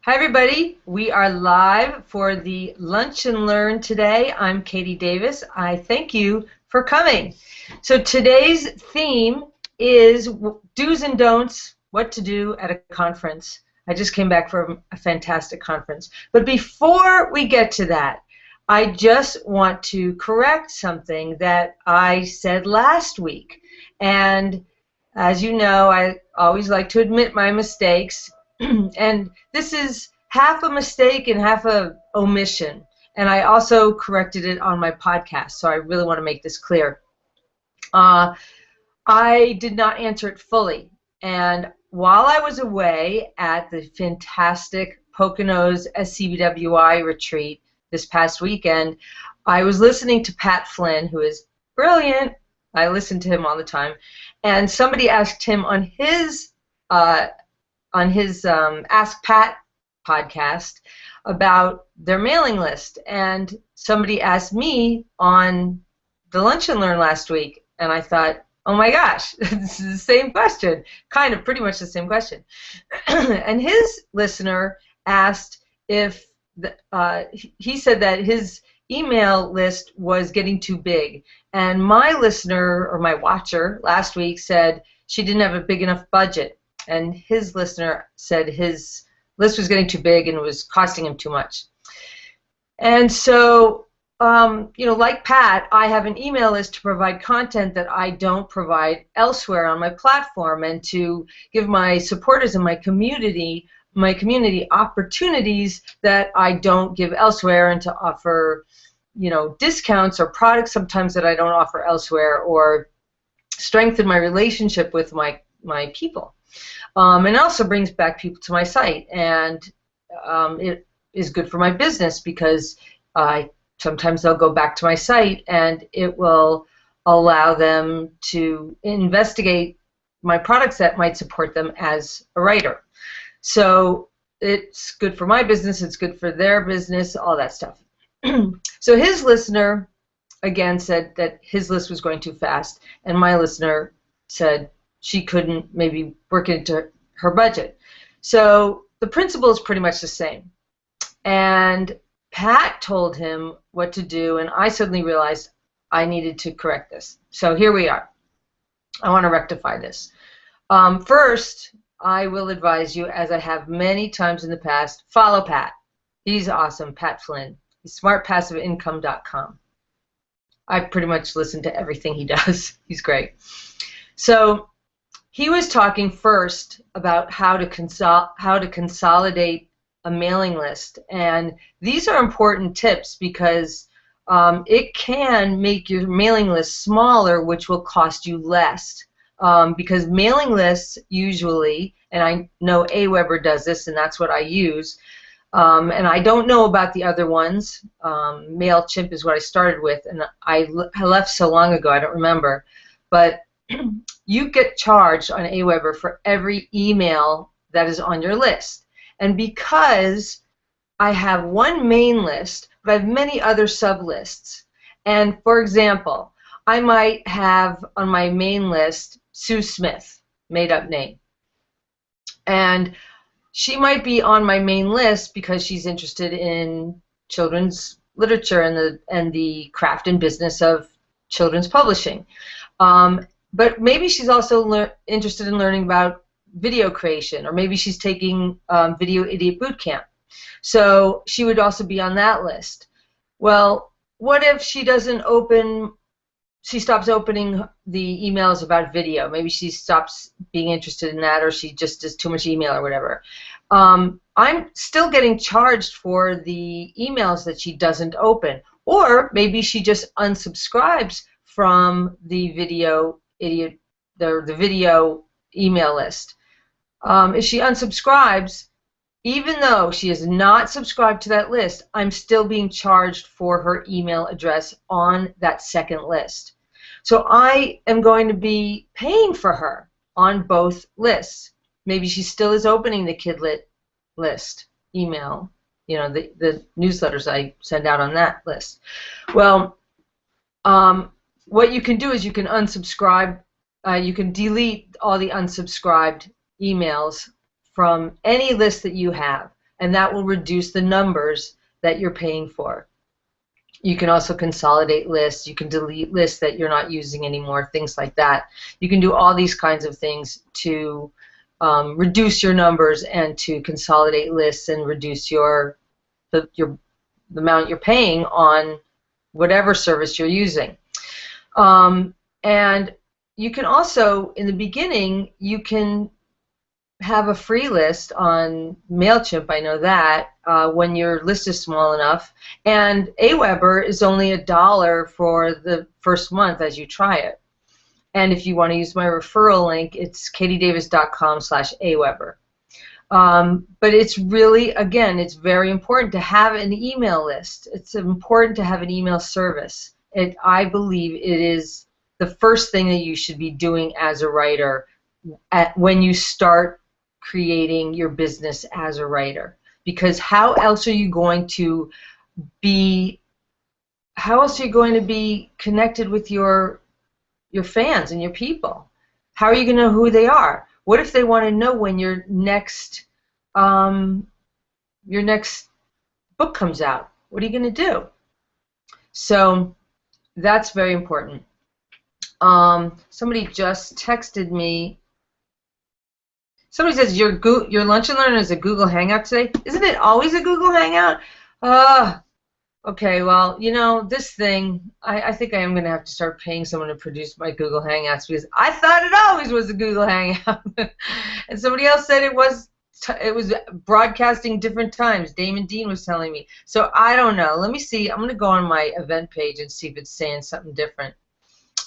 Hi everybody, we are live for the Lunch and Learn today. I'm Katie Davis. I thank you for coming. So today's theme is do's and don'ts, what to do at a conference. I just came back from a fantastic conference. But before we get to that, I just want to correct something that I said last week. And as you know, I always like to admit my mistakes. And this is half a mistake and half a omission. And I also corrected it on my podcast, so I really want to make this clear. I did not answer it fully. And while I was away at the fantastic Poconos SCBWI retreat this past weekend, I was listening to Pat Flynn, who is brilliant. I listen to him all the time. And somebody asked him on his Ask Pat podcast about their mailing list, and somebody asked me on the Lunch and Learn last week, and I thought, oh my gosh, this is the same question, kind of pretty much the same question. And his listener asked if he said that his email list was getting too big, and my listener or my watcher last week said she didn't have a big enough budget. And his listener said his list was getting too big and it was costing him too much. And so, like Pat, I have an email list to provide content that I don't provide elsewhere on my platform, and to give my supporters and my community opportunities that I don't give elsewhere, and to offer, discounts or products sometimes that I don't offer elsewhere, or strengthen my relationship with my people. And it also brings back people to my site, and it is good for my business because sometimes they'll go back to my site and it will allow them to investigate my products that might support them as a writer. So it's good for my business, it's good for their business, all that stuff. So his listener, again, said that his list was going too fast, and my listener said she couldn't maybe work into her budget. So the principle is pretty much the same. And Pat told him what to do, and I suddenly realized I needed to correct this. So here we are. I want to rectify this. First, I will advise you, as I have many times in the past, follow Pat. He's awesome, Pat Flynn. He's smartpassiveincome.com. I pretty much listen to everything he does. He's great. So he was talking first about how to consolidate a mailing list, and these are important tips because it can make your mailing list smaller, which will cost you less. Because mailing lists usually, and I know Aweber does this, and that's what I use, and I don't know about the other ones. MailChimp is what I started with, and I left so long ago I don't remember, but you get charged on Aweber for every email that is on your list. And because I have one main list, but I have many other sub-lists, and for example, I might have on my main list Sue Smith, made-up name, and she might be on my main list because she's interested in children's literature and the craft and business of children's publishing. But maybe she's also interested in learning about video creation, or maybe she's taking Video Idiot Bootcamp. So she would also be on that list. Well, what if she stops opening the emails about video? Maybe she stops being interested in that, or she just does too much email or whatever. I'm still getting charged for the emails that she doesn't open. Or maybe she just unsubscribes from the Video Idiot, the video email list. If she unsubscribes, even though she is not subscribed to that list, I'm still being charged for her email address on that second list. So I am going to be paying for her on both lists. Maybe she still is opening the Kidlit list email, the newsletters I send out on that list. Well, what you can do is you can unsubscribe, you can delete all the unsubscribed emails from any list that you have, and that will reduce the numbers that you're paying for. You can also consolidate lists. You can delete lists that you're not using anymore, things like that. You can do all these kinds of things to reduce your numbers and to consolidate lists and reduce the amount you're paying on whatever service you're using. And you can also, in the beginning, you can have a free list on MailChimp, I know that, when your list is small enough. And Aweber is only $1 for the first month as you try it. And if you want to use my referral link, it's katiedavis.com/Aweber. But it's really, again, it's very important to have an email list. It's important to have an email service. I believe it is the first thing that you should be doing as a writer when you start creating your business as a writer. Because how else are you going to be connected with your fans and your people? How are you going to know who they are? What if they want to know when your next book comes out? What are you going to do? So that's very important. Somebody just texted me. Somebody says your Lunch and Learn is a Google Hangout today. Isn't it always a Google Hangout? Okay, well, you know, this thing, I think I am going to have to start paying someone to produce my Google Hangouts, because I thought it always was a Google Hangout. And somebody else said it was broadcasting different times. Damon Dean was telling me. So I don't know. Let me see. I'm going to go on my event page and see if it's saying something different.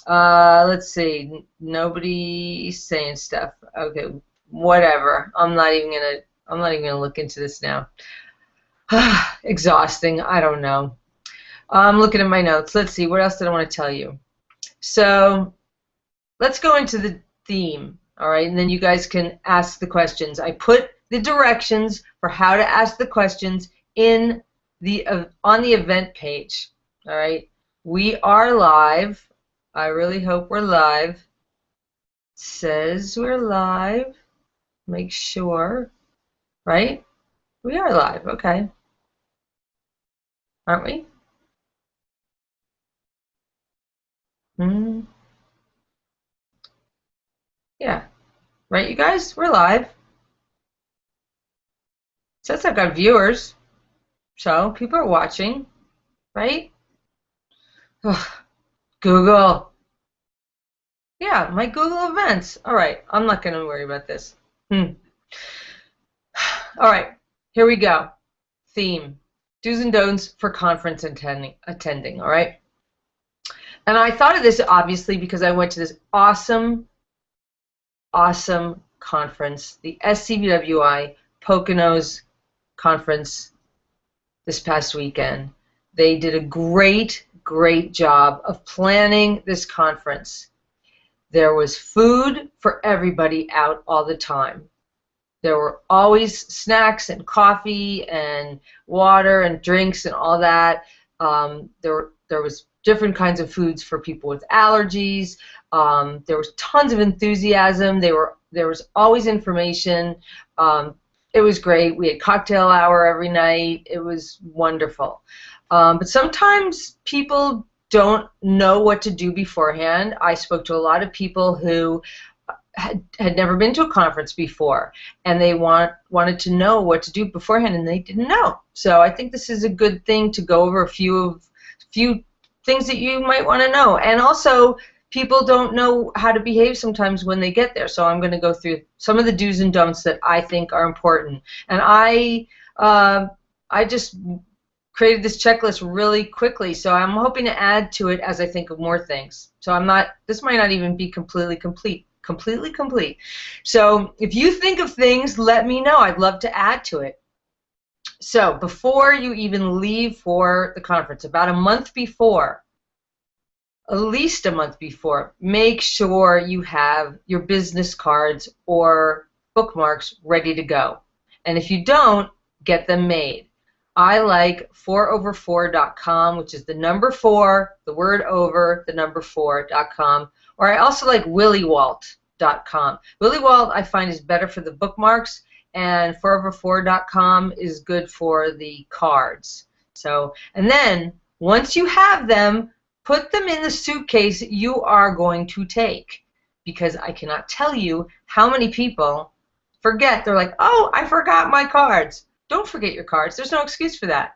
Let's see. Nobody's saying stuff. Okay, whatever. I'm not even gonna look into this now. Exhausting. I don't know. I'm looking at my notes. Let's see. What else did I want to tell you? So let's go into the theme. All right, and then you guys can ask the questions. I put the directions for how to ask the questions in on the event page. All right, we are live. I really hope we're live. It says we're live. Make sure, right? We are live. Okay, aren't we? Yeah. Right, you guys? We're live. It says I've got viewers, so people are watching, right? Ugh. Google. Yeah, my Google events. All right, I'm not going to worry about this. All right, here we go. Theme. Do's and don'ts for conference attending, all right? And I thought of this, obviously, because I went to this awesome conference, the SCBWI Poconos conference this past weekend. They did a great job of planning this conference. There was food for everybody out all the time. There were always snacks and coffee and water and drinks and all that. There was different kinds of foods for people with allergies. There was tons of enthusiasm. There was always information. It was great. We had cocktail hour every night. It was wonderful. But sometimes people don't know what to do beforehand. I spoke to a lot of people who had never been to a conference before, and they wanted to know what to do beforehand, and they didn't know. So I think this is a good thing to go over a few things that you might want to know. And also, people don't know how to behave sometimes when they get there. So I'm going to go through some of the do's and don'ts that I think are important. And I just created this checklist really quickly, so I'm hoping to add to it as I think of more things. So this might not even be completely complete. So if you think of things, let me know. I'd love to add to it. So before you even leave for the conference, about a month before, at least a month before, make sure you have your business cards or bookmarks ready to go. And if you don't, get them made. I like 4over4.com, which is the number 4, the word over, the number 4.com. Or I also like willywalt.com. Willywalt I find is better for the bookmarks, and 4over4.com is good for the cards. So, and then once you have them, put them in the suitcase you are going to take, because I cannot tell you how many people forget. They're like, oh, I forgot my cards. Don't forget your cards. There's no excuse for that.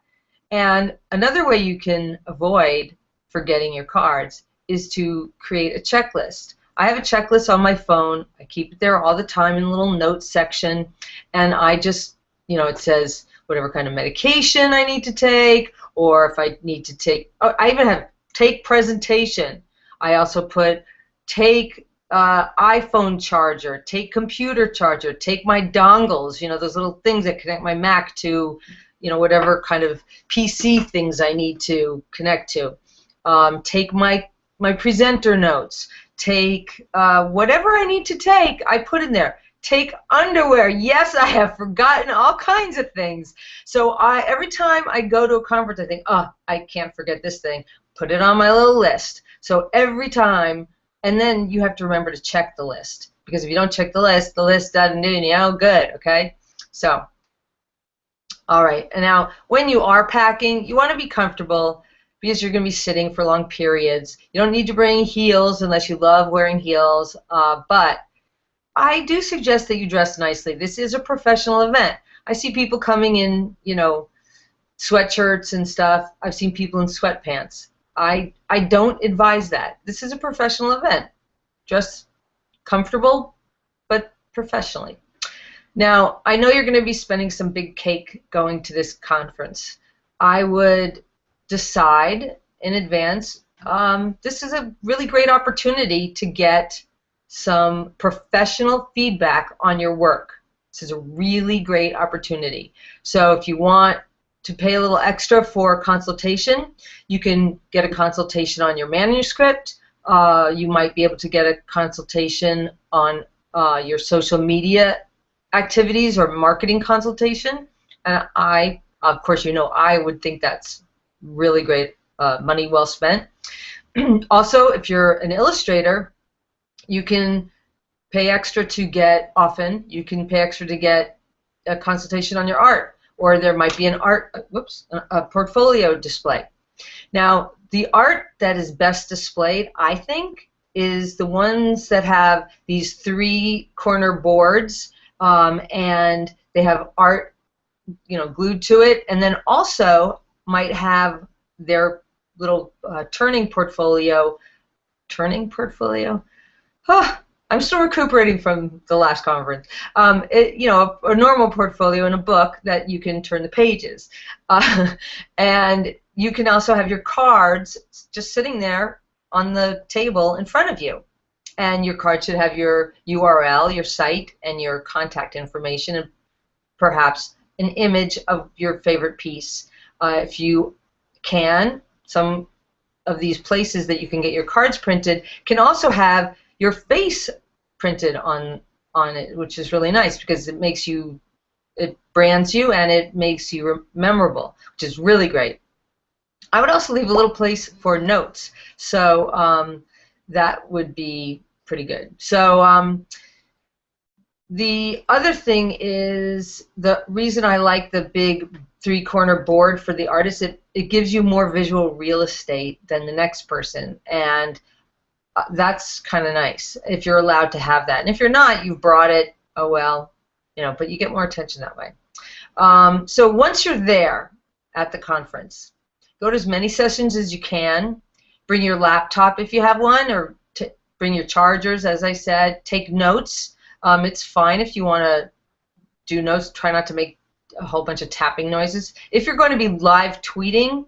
And another way you can avoid forgetting your cards is to create a checklist. I have a checklist on my phone. I keep it there all the time in a little notes section, and I just, it says whatever kind of medication I need to take, or if I need to take, I even have take presentation. I also put take iPhone charger, take computer charger, take my dongles, those little things that connect my Mac to, whatever kind of PC things I need to connect to. Take my presenter notes. Take whatever I need to take, I put in there. Take underwear. Yes, I have forgotten all kinds of things. So every time I go to a conference, I think, oh, I can't forget this thing. Put it on my little list. So every time, and then you have to remember to check the list. Because if you don't check the list doesn't do you no good, okay? So, all right. And now, when you are packing, you want to be comfortable, because you're going to be sitting for long periods. You don't need to bring heels unless you love wearing heels, but I do suggest that you dress nicely. This is a professional event. I see people coming in, sweatshirts and stuff. I've seen people in sweatpants. I don't advise that. This is a professional event. Dress comfortable, but professionally. Now, I know you're going to be spending some big cake going to this conference. I would decide in advance. This is a really great opportunity to get some professional feedback on your work. This is a really great opportunity. So if you want to pay a little extra for a consultation, you can get a consultation on your manuscript. You might be able to get a consultation on your social media activities or marketing consultation. And of course, I would think that's really great, money well spent. Also, if you're an illustrator, you can pay extra to get, you can pay extra to get a consultation on your art, or there might be a portfolio display. Now, the art that is best displayed, I think, is the ones that have these 3-corner boards, and they have art, glued to it, and then also might have their little turning portfolio. Oh, I'm still recuperating from the last conference. A normal portfolio in a book that you can turn the pages. And you can also have your cards just sitting there on the table in front of you. And your card should have your URL, your site, and your contact information, and perhaps an image of your favorite piece. If you can, some of these places that you can get your cards printed can also have your face printed on it, which is really nice, because it brands you and it makes you memorable, which is really great. I would also leave a little place for notes, so that would be pretty good. So the other thing is, the reason I like the big 3-corner board for the artist, it gives you more visual real estate than the next person, and that's kind of nice if you're allowed to have that. And if you're not, you've brought it, oh well, but you get more attention that way. So once you're there at the conference, go to as many sessions as you can. Bring your laptop if you have one, or bring your chargers, as I said. Take notes. It's fine if you want to do notes. Try not to make a whole bunch of tapping noises. If you're going to be live tweeting,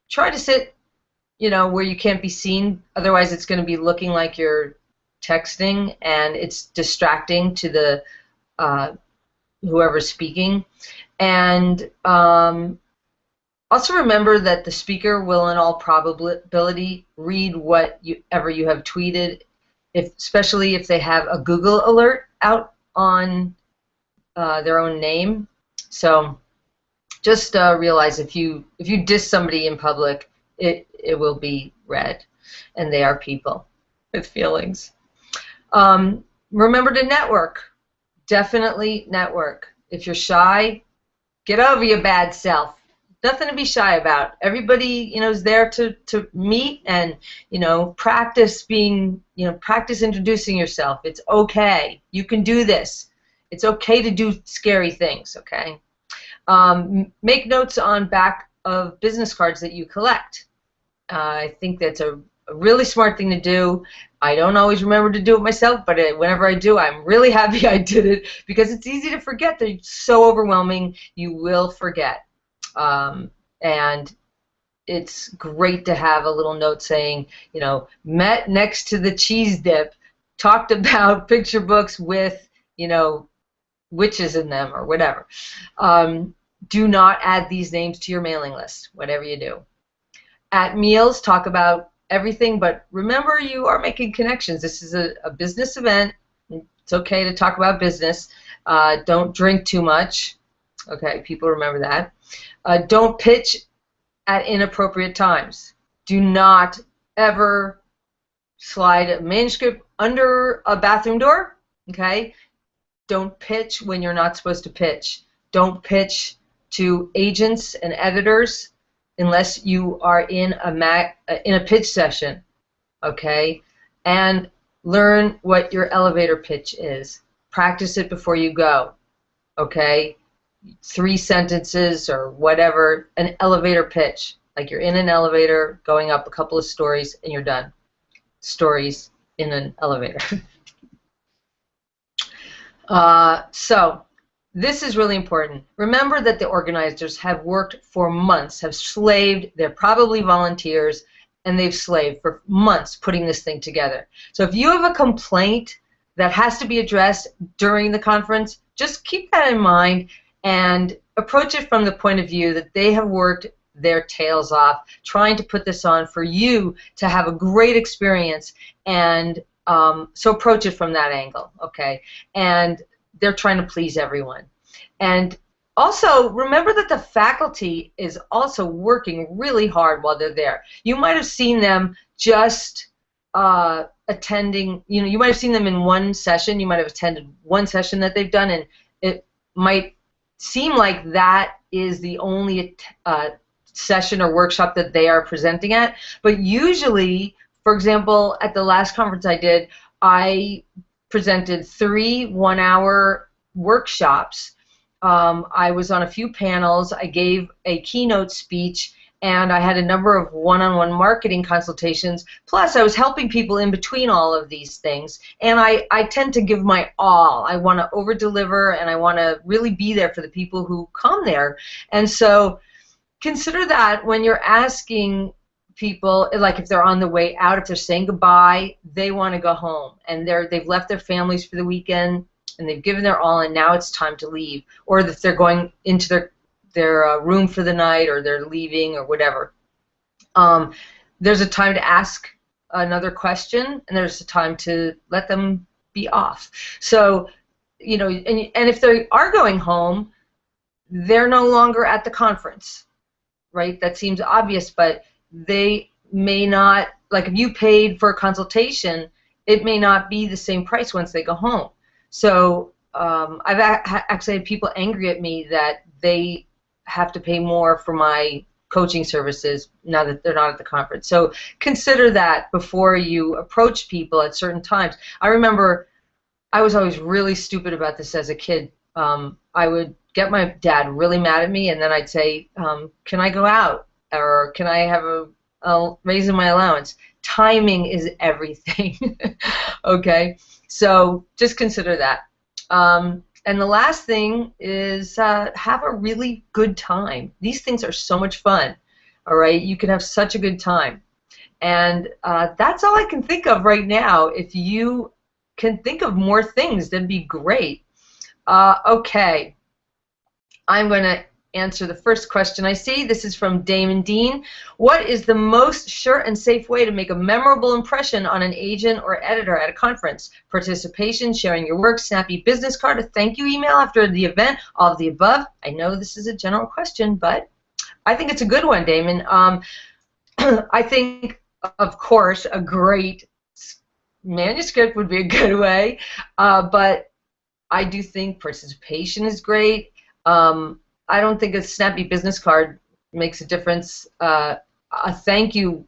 try to sit where you can't be seen. Otherwise, it's going to be looking like you're texting, and it's distracting to the whoever's speaking. And also remember that the speaker will, in all probability, read whatever you have tweeted, especially if they have a Google alert out on their own name. So just realize if you diss somebody in public, it will be read, and they are people with feelings. Remember to network. Definitely network. If you're shy, get over your bad self. Nothing to be shy about. Everybody, is there to meet and, practice being, practice introducing yourself. It's okay. You can do this. It's okay to do scary things, okay? Make notes on back of business cards that you collect. I think that's a really smart thing to do. I don't always remember to do it myself, but whenever I do, I'm really happy I did it because it's easy to forget. They're so overwhelming, you will forget. And it's great to have a little note saying, met next to the cheese dip, talked about picture books with, witches in them or whatever. Do not add these names to your mailing list, whatever you do. At meals, talk about everything, but remember you are making connections. This is a business event. It's okay to talk about business. Don't drink too much. Okay, people remember that. Don't pitch at inappropriate times. Do not ever slide a manuscript under a bathroom door. Okay? Don't pitch when you're not supposed to pitch. Don't pitch to agents and editors unless you are in a pitch session. Okay? And learn what your elevator pitch is. Practice it before you go. Okay? 3 sentences or whatever, an elevator pitch. Like you're in an elevator going up a couple of stories and you're done. Stories in an elevator. So this is really important. Remember that the organizers have worked for months, have slaved, they're probably volunteers, and they've slaved for months putting this thing together. So if you have a complaint that has to be addressed during the conference, just keep that in mind and approach it from the point of view that they have worked their tails off trying to put this on for you to have a great experience, and so approach it from that angle, okay? And they're trying to please everyone. And also remember that the faculty is also working really hard while they're there. You might have seen them just attending, you might have seen them in one session, you might have attended one session that they've done, and it might seem like that is the only session or workshop that they are presenting at. But usually, for example, at the last conference I did, I presented 3 one-hour workshops. I was on a few panels. I gave a keynote speech, and I had a number of one-on-one marketing consultations. Plus, I was helping people in between all of these things. And I tend to give my all. I want to over-deliver, and I want to really be there for the people who come there. And so consider that when you're asking people, like if they're on the way out, if they're saying goodbye, they want to go home, and they've left their families for the weekend, and they've given their all, and now it's time to leave. Or if they're going into their room for the night, or they're leaving, or whatever. There's a time to ask another question, and there's a time to let them be off. So, and if they are going home, they're no longer at the conference, right? That seems obvious, but they may not, like if you paid for a consultation, it may not be the same price once they go home. So I've actually had people angry at me that they have to pay more for my coaching services now that they're not at the conference. So consider that before you approach people at certain times. I remember I was always really stupid about this as a kid. I would get my dad really mad at me, and then I'd say, can I go out? Or can I have a raise in my allowance? Timing is everything. Okay? So just consider that. And the last thing is have a really good time. These things are so much fun. All right? You can have such a good time. And that's all I can think of right now. If you can think of more things, that'd be great. Okay. I'm going to answer the first question I see. This is from Damon Dean. What is the most sure and safe way to make a memorable impression on an agent or editor at a conference? Participation, sharing your work, snappy business card, a thank you email after the event, all of the above? I know this is a general question, but I think it's a good one, Damon. I think, of course, a great manuscript would be a good way, but I do think participation is great. I don't think a snappy business card makes a difference. A thank you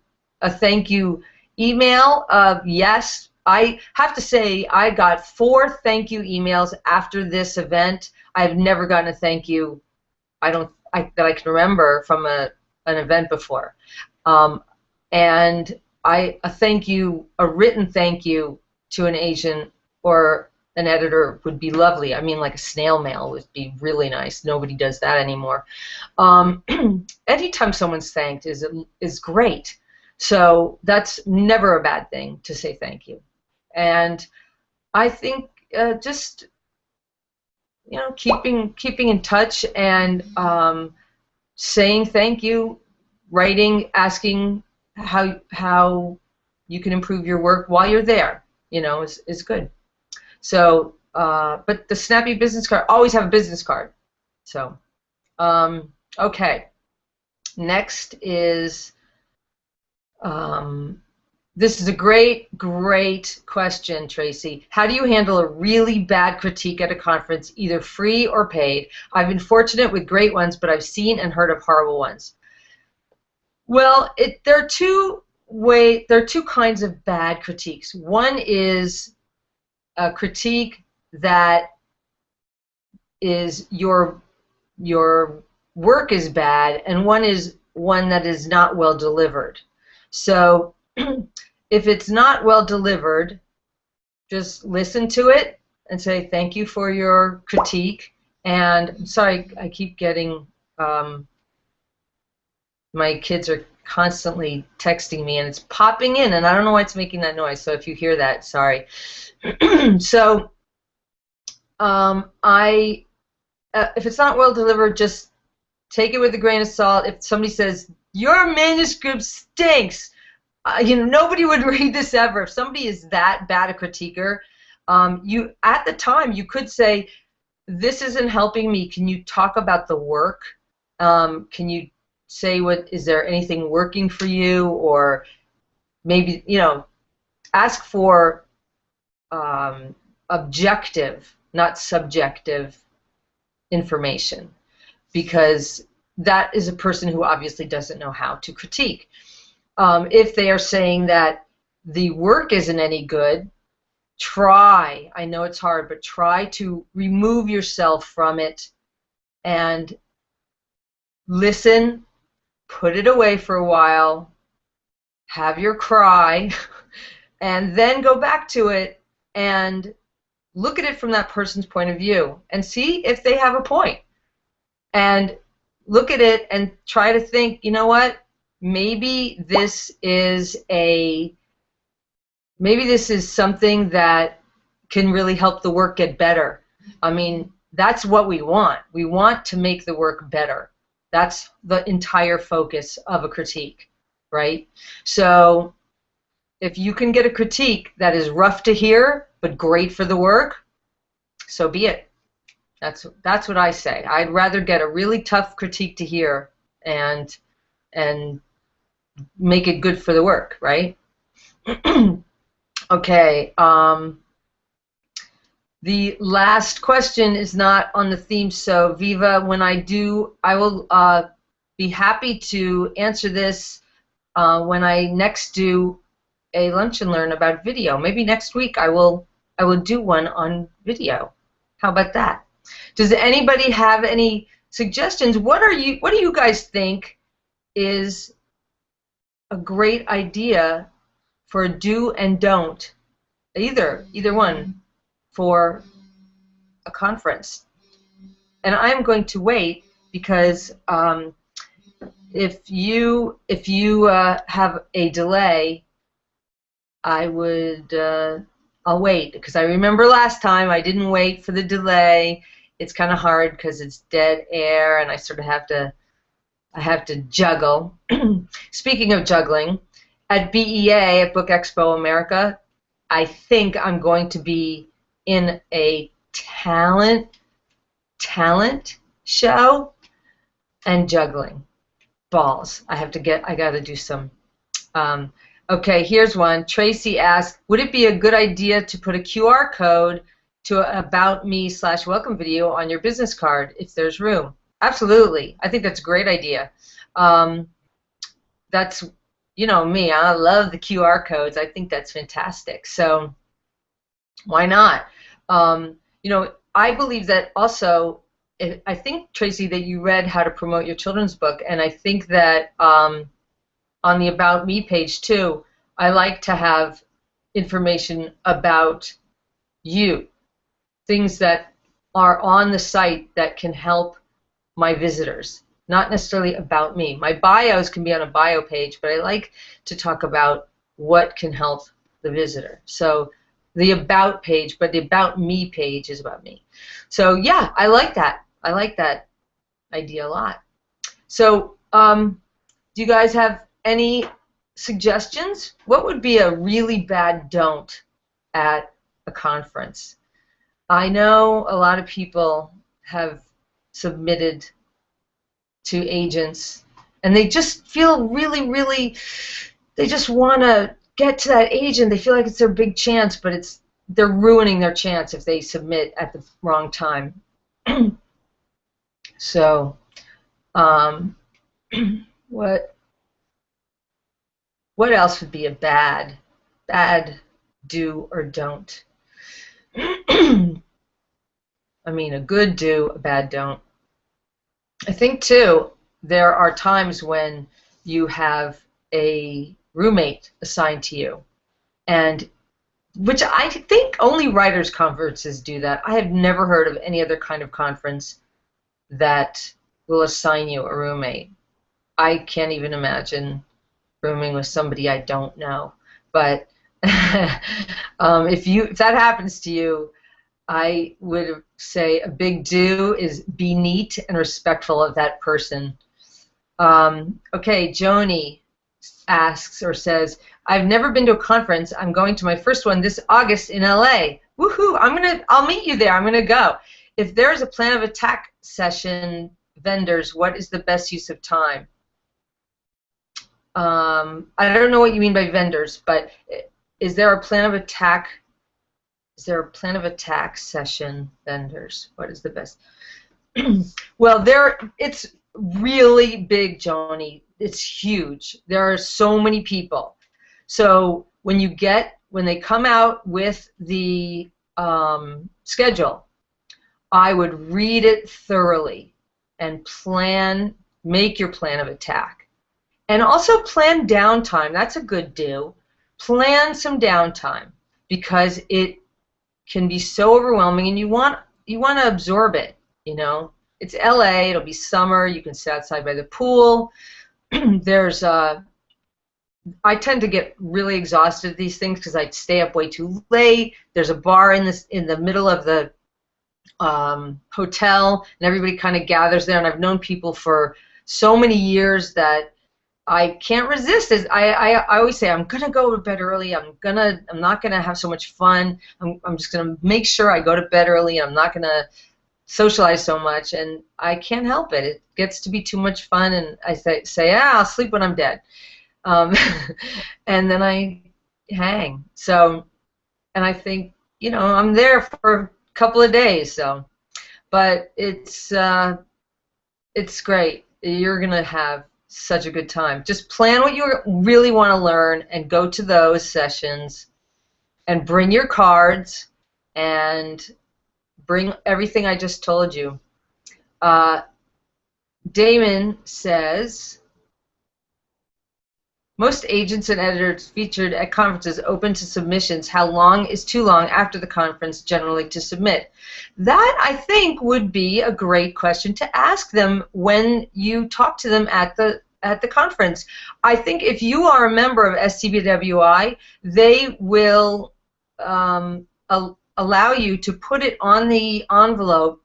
email. Yes, I have to say I got 4 thank you emails after this event. I've never gotten a thank you. That I can remember from an event before. And a written thank you to an agent or an editor would be lovely. I mean, like a snail mail would be really nice. Nobody does that anymore. Anytime someone's thanked is great. So that's never a bad thing to say thank you. And I think just keeping in touch and saying thank you, writing, asking how you can improve your work while you're there, is good. So, but the snappy business card, always have a business card. So, okay. Next is, this is a great question, Tracy. How do you handle a really bad critique at a conference, either free or paid? I've been fortunate with great ones, but I've seen and heard of horrible ones. Well, there are two kinds of bad critiques. One is a critique that is your work is bad, and one is one that is not well delivered. So if it's not well delivered, just listen to it and say thank you for your critique. And sorry, I keep getting my kids are constantly texting me and it's popping in and I don't know why it's making that noise, so if you hear that, sorry. So if it's not well delivered, just take it with a grain of salt. If somebody says your manuscript stinks, nobody would read this ever. If somebody is that bad a critiquer, at the time you could say, this isn't helping me, can you talk about the work? Can you say is there anything working for you? Or maybe, ask for objective, not subjective information, because that is a person who obviously doesn't know how to critique. If they are saying that the work isn't any good, I know it's hard, but try to remove yourself from it and listen, put it away for a while, have your cry, and then go back to it and look at it from that person's point of view and see if they have a point. And look at it and try to think, you know what, maybe this is something that can really help the work get better. I mean, that's what we want. We want to make the work better. That's the entire focus of a critique, right? So if you can get a critique that is rough to hear but great for the work, so be it. That's what I say. I'd rather get a really tough critique to hear and make it good for the work, right? Okay. The last question is not on the theme, so Viva, when I do, I will be happy to answer this when I next do a lunch and learn about video. Maybe next week I will do one on video. How about that? Does anybody have any suggestions? What do you guys think is a great idea for a do and don't, either one, for a conference? And I'm going to wait because if you have a delay, I'll wait, because I remember last time I didn't wait for the delay. It's kind of hard because it's dead air and I sort of have to juggle. Speaking of juggling, at BEA, at Book Expo America, I think I'm going to be in a talent show and juggling balls. I got to do some. Okay, here's one. Tracy asked, would it be a good idea to put a QR code to an about me / welcome video on your business card if there's room. Absolutely. I think that's a great idea. That's, you know, me. I love the QR codes. I think that's fantastic. So why not? You know, I believe that also, I think, Tracy, that you read How to Promote Your Children's Book, and I think that on the About Me page, too, I like to have information about you, things that are on the site that can help my visitors, not necessarily about me. My bios can be on a bio page, but I like to talk about what can help the visitor. So the About page, but the About Me page is about me. So yeah, I like that. I like that idea a lot. So do you guys have any suggestions? What would be a really bad don't at a conference? I know a lot of people have submitted to agents and they just feel really, they just want to get to that agent. They feel like it's their big chance, but they're ruining their chance if they submit at the wrong time. So what else would be a bad do or don't? I mean, a good do, a bad don't. I think, too, there are times when you have a roommate assigned to you, and which I think only writers' conferences do that. I have never heard of any other kind of conference that will assign you a roommate. I can't even imagine rooming with somebody I don't know. But if that happens to you, I would say a big do is be neat and respectful of that person. Okay, Joni asks or says, I've never been to a conference. I'm going to my first one this August in LA. Woohoo! I'll meet you there. I'm gonna go. If there is a plan of attack session, vendors, what is the best use of time? I don't know what you mean by vendors, but is there a plan of attack? Is there a plan of attack session, vendors? What is the best? Well, it's really big, Joni. It's huge. There are so many people. So when they come out with the schedule, I would read it thoroughly and make your plan of attack. And also plan downtime. That's a good do. Plan some downtime because it can be so overwhelming, and you want to absorb it. You know, it's LA. It'll be summer. You can sit outside by the pool. I tend to get really exhausted at these things because I stay up way too late. There's a bar in the middle of the hotel, and everybody kind of gathers there. And I've known people for so many years that I can't resist. I always say I'm gonna go to bed early. I'm not gonna have so much fun. I'm just gonna make sure I go to bed early. I'm not gonna socialize so much, and I can't help it. It gets to be too much fun, and I say I'll sleep when I'm dead, and then I hang. So, and I think I'm there for a couple of days. So, but it's great. You're gonna have such a good time. Just plan what you really want to learn and go to those sessions and bring your cards and bring everything I just told you. Damon says, most agents and editors featured at conferences open to submissions. How long is too long after the conference generally to submit? That, I think, would be a great question to ask them when you talk to them at the conference. I think if you are a member of SCBWI, they will allow you to put it on the envelope,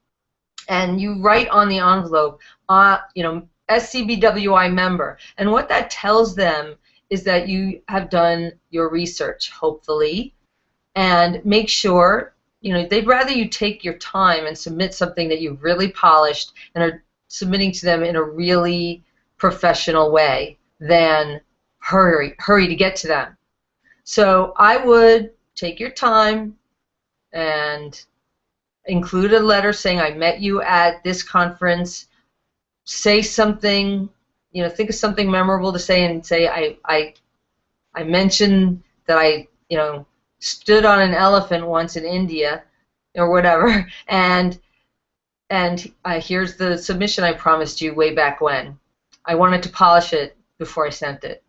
and you write on the envelope, SCBWI member. And what that tells them is that you have done your research, hopefully, and make sure, they'd rather you take your time and submit something that you've really polished and are submitting to them in a really professional way than hurry to get to them. So I would take your time and include a letter saying I met you at this conference. Say something, think of something memorable to say, and say I mentioned that I stood on an elephant once in India, or whatever, and here's the submission I promised you way back when. I wanted to polish it before I sent it.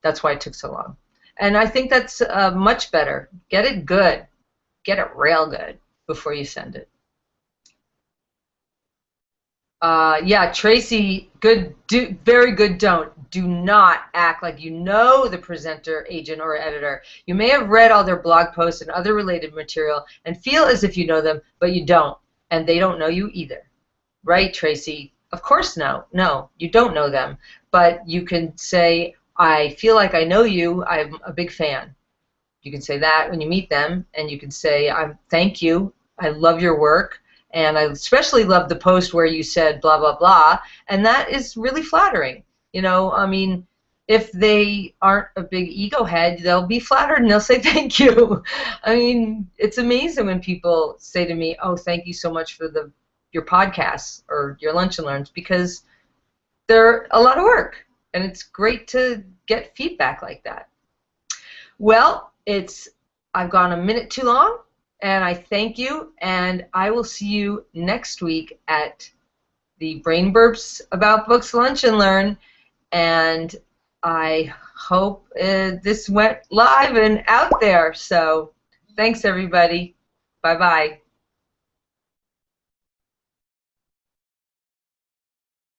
That's why it took so long. And I think that's much better. Get it good. Get it real good before you send it. Yeah, Tracy, very good. Do not act like you know the presenter, agent, or editor. You may have read all their blog posts and other related material and feel as if you know them, but you don't, and they don't know you either. Right, Tracy? Of course no. No, you don't know them, but you can say, I feel like I know you. I'm a big fan. You can say that when you meet them, and you can say, thank you. I love your work. And I especially love the post where you said blah, blah, blah. And that is really flattering. I mean, if they aren't a big ego head, they'll be flattered and they'll say thank you. I mean, it's amazing when people say to me, oh, thank you so much for your podcasts or your Lunch and Learns, because they're a lot of work. And it's great to get feedback like that. Well, I've gone a minute too long. And I thank you, and I will see you next week at the Brain Burps About Books Lunch and Learn, and I hope this went live and out there. So thanks, everybody. Bye-bye.